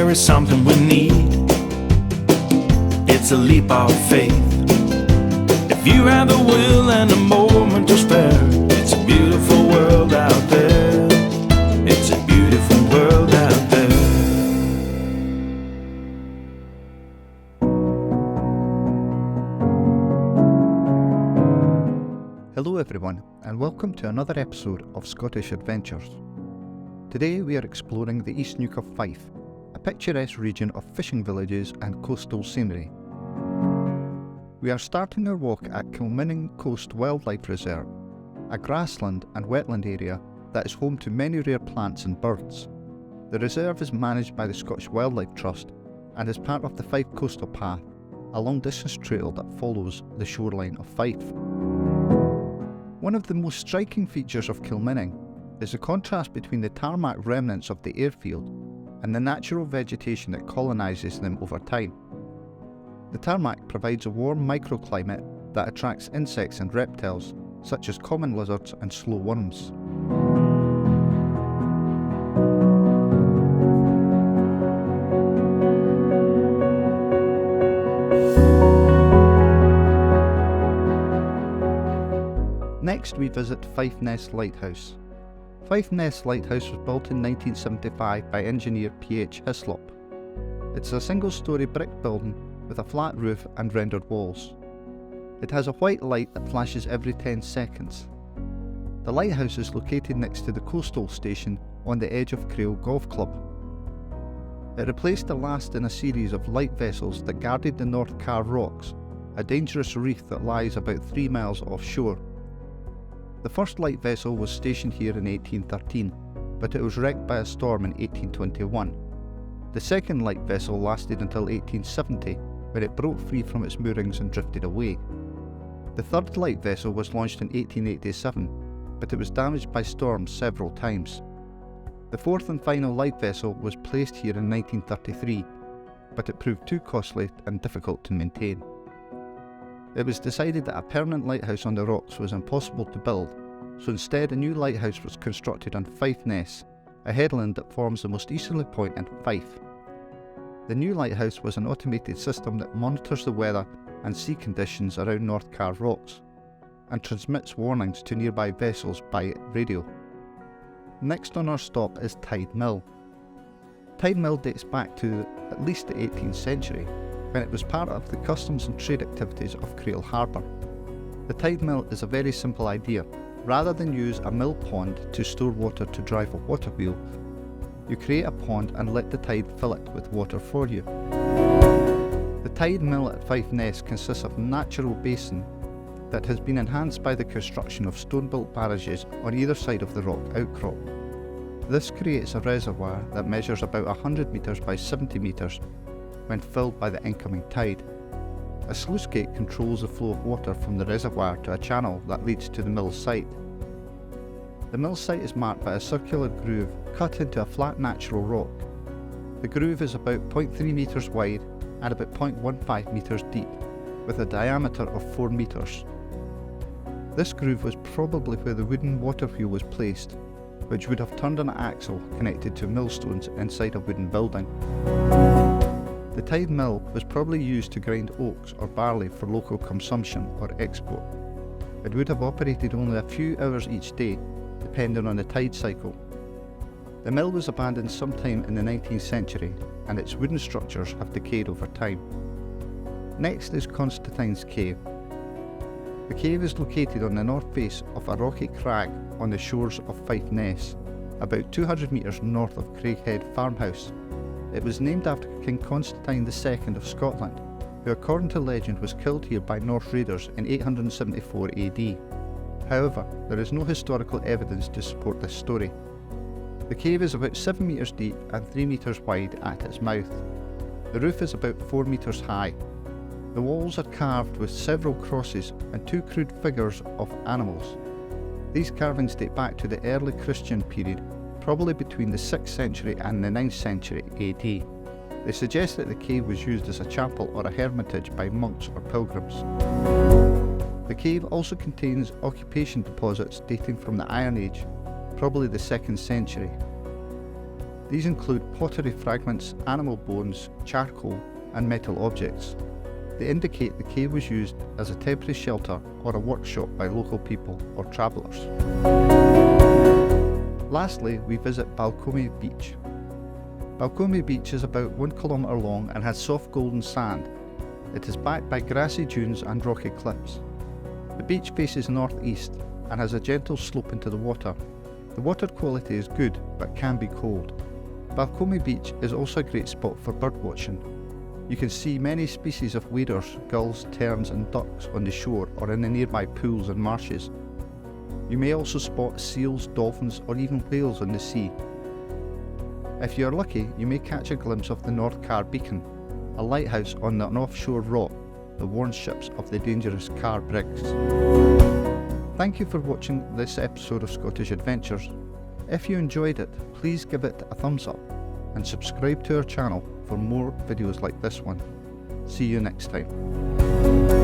there is something we need. It's a leap of faith. If you have the will and a moment to spare, it's a beautiful world out there. It's a beautiful world out there. Hello everyone, and welcome to another episode of Scottish Adventures. Today we are exploring the East Neuk of Fife, a picturesque region of fishing villages and coastal scenery. We are starting our walk at Kilmminning Coast Wildlife Reserve, a grassland and wetland area that is home to many rare plants and birds. The reserve is managed by the Scottish Wildlife Trust and is part of the Fife Coastal Path, a long-distance trail that follows the shoreline of Fife. One of the most striking features of Kilminning is the contrast between the tarmac remnants of the airfield and the natural vegetation that colonises them over time. The tarmac provides a warm microclimate that attracts insects and reptiles, such as common lizards and slow worms. Next we visit East Neuk Lighthouse. East Neuk Lighthouse was built in 1975 by engineer P.H. Hislop. It's a single-storey brick building with a flat roof and rendered walls. It has a white light that flashes every 10 seconds. The lighthouse is located next to the coastal station on the edge of Crail Golf Club. It replaced the last in a series of light vessels that guarded the North Carr Rocks, a dangerous reef that lies about 3 miles offshore. The first light vessel was stationed here in 1813, but it was wrecked by a storm in 1821. The second light vessel lasted until 1870, when it broke free from its moorings and drifted away. The third light vessel was launched in 1887, but it was damaged by storms several times. The fourth and final light vessel was placed here in 1933, but it proved too costly and difficult to maintain. It was decided that a permanent lighthouse on the rocks was impossible to build, so instead a new lighthouse was constructed on East Neuk, a headland that forms the most easterly point in Fife. The new lighthouse was an automated system that monitors the weather and sea conditions around North Carr Rocks, and transmits warnings to nearby vessels by radio. Next on our stop is Tide Mill. Tide Mill dates back to at least the 18th century, when it was part of the customs and trade activities of Crail Harbour. The tide mill is a very simple idea. Rather than use a mill pond to store water to drive a water wheel, you create a pond and let the tide fill it with water for you. The tide mill at East Neuk consists of a natural basin that has been enhanced by the construction of stone-built barrages on either side of the rock outcrop. This creates a reservoir that measures about 100 metres by 70 metres when filled by the incoming tide. A sluice gate controls the flow of water from the reservoir to a channel that leads to the mill site. The mill site is marked by a circular groove cut into a flat natural rock. The groove is about 0.3 metres wide and about 0.15 metres deep, with a diameter of 4 metres. This groove was probably where the wooden water wheel was placed, which would have turned an axle connected to millstones inside a wooden building. The tide mill was probably used to grind oats or barley for local consumption or export. It would have operated only a few hours each day, depending on the tide cycle. The mill was abandoned sometime in the 19th century, and its wooden structures have decayed over time. Next is Constantine's Cave. The cave is located on the north face of a rocky crag on the shores of East Neuk, about 200 metres north of Craighead Farmhouse. It was named after King Constantine II of Scotland, who according to legend was killed here by Norse raiders in 874 AD. However, there is no historical evidence to support this story. The cave is about 7 metres deep and 3 metres wide at its mouth. The roof is about 4 metres high. The walls are carved with several crosses and 2 crude figures of animals. These carvings date back to the early Christian period, probably between the 6th century and the 9th century AD. They suggest that the cave was used as a chapel or a hermitage by monks or pilgrims. The cave also contains occupation deposits dating from the Iron Age, probably the 2nd century. These include pottery fragments, animal bones, charcoal and metal objects. They indicate the cave was used as a temporary shelter or a workshop by local people or travellers. Lastly, we visit Balcomie Beach. Balcomie Beach is about 1 kilometre long and has soft golden sand. It is backed by grassy dunes and rocky cliffs. The beach faces northeast and has a gentle slope into the water. The water quality is good but can be cold. Balcomie Beach is also a great spot for birdwatching. You can see many species of waders, gulls, terns and ducks on the shore or in the nearby pools and marshes. You may also spot seals, dolphins or even whales on the sea. If you are lucky, you may catch a glimpse of the North Car Beacon, a lighthouse on an offshore rock that warns ships of the dangerous Car brigs. Thank you for watching this episode of Scottish Adventures. If you enjoyed it, please give it a thumbs up and subscribe to our channel for more videos like this one. See you next time.